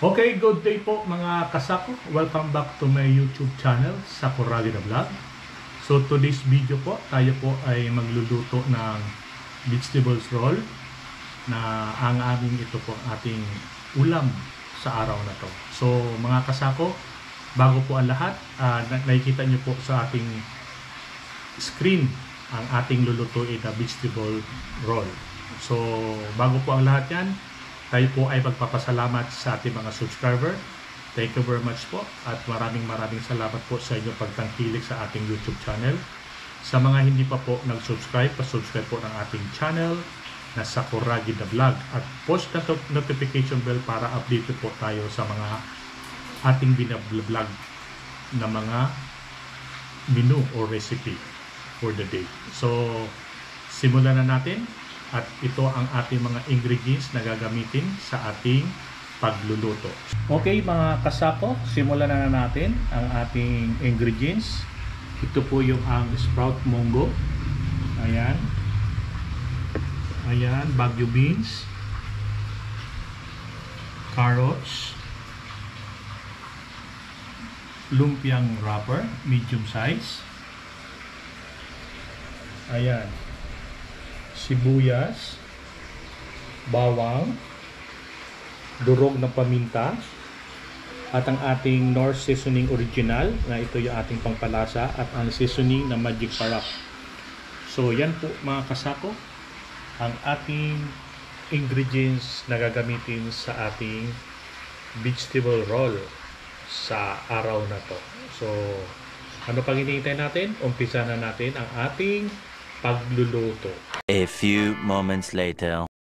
Okay, good day po mga kasako. Welcome back to my YouTube channel, Sakuragi the Vlog. So today's video po, tayo po ay magluluto ng vegetables roll na ang aming ito po ating ulam sa araw na to. So mga kasako, bago po ang lahat, nakikita nyo po sa ating screen ang ating lulutuin na vegetable roll. So bago po ang lahat yan, tayo po ay magpapasalamat sa ating mga subscriber. Thank you very much po at maraming salamat po sa inyong pagtangkilik sa ating YouTube channel. Sa mga hindi pa po nag-subscribe, pa-subscribe po ng ating channel na Sakuragi the Vlog at post na notification bell para update po tayo sa mga ating binablog na mga menu or recipe for the day. So simulan na natin. At ito ang ating mga ingredients na gagamitin sa ating pagluluto. Okay mga kasako, simulan na natin ang ating ingredients. Ito po yung ang sprout munggo. Ayan. Ayan, Baguio beans. Carrots. Lumpiang wrapper, medium size. Ayan. Sibuyas, bawang, durog ng paminta, at ang ating Knorr seasoning original na ito yung ating pangpalasa at ang seasoning na Magic Sarap. So yan po mga kasako ang ating ingredients na gagamitin sa ating vegetable roll sa araw na to. So ano pang hinihintay natin? Umpisa na natin ang ating pagluluto. A few moments later.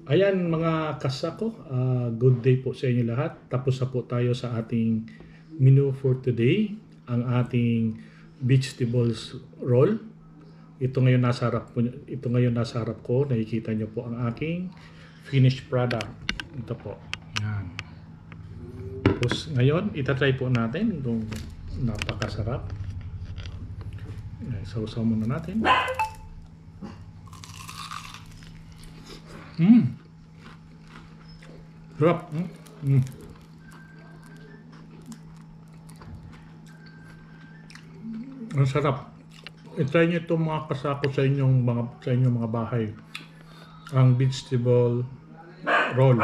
Ayan mga kasako, good day po sa inyo lahat. Tapos na po tayo sa ating menu for today, ang ating vegetables roll. Ito ngayon nasa harap ko, nakikita nyo po ang aking finished product. Ito po. Yan. Tapos ngayon, itatry po natin itong napakasarap. Sausaw muna natin. Sarap. Ang sarap. I-try nyo itong mga kasako sa inyong mga bahay. Ang vegetable roll.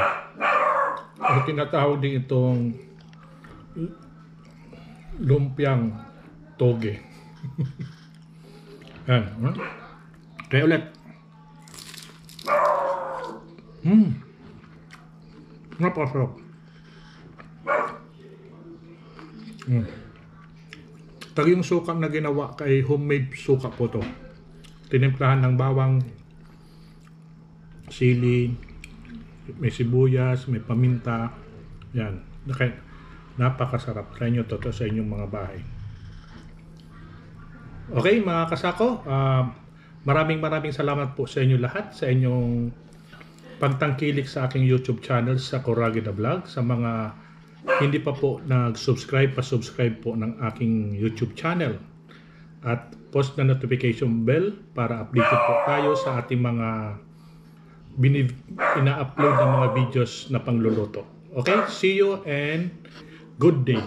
O tinatawag din itong lumpiang toge. Yan. Try ulit. Napakasarap. Tag yung suka na ginawa kay homemade suka po to. Tinimplahan ng bawang, sili, may sibuyas, may paminta. Yan. Napakasarap. Try nyo to sa inyong mga bahay. Okay mga kasako, maraming salamat po sa inyo lahat sa inyong pagtangkilik sa aking YouTube channel sa Corragi the Vlog. Sa mga hindi pa po nag-subscribe, pa-subscribe po ng aking YouTube channel at post na notification bell para updated po tayo sa ating mga ina-upload ng mga videos na pangluluto. Okay, see you and good day.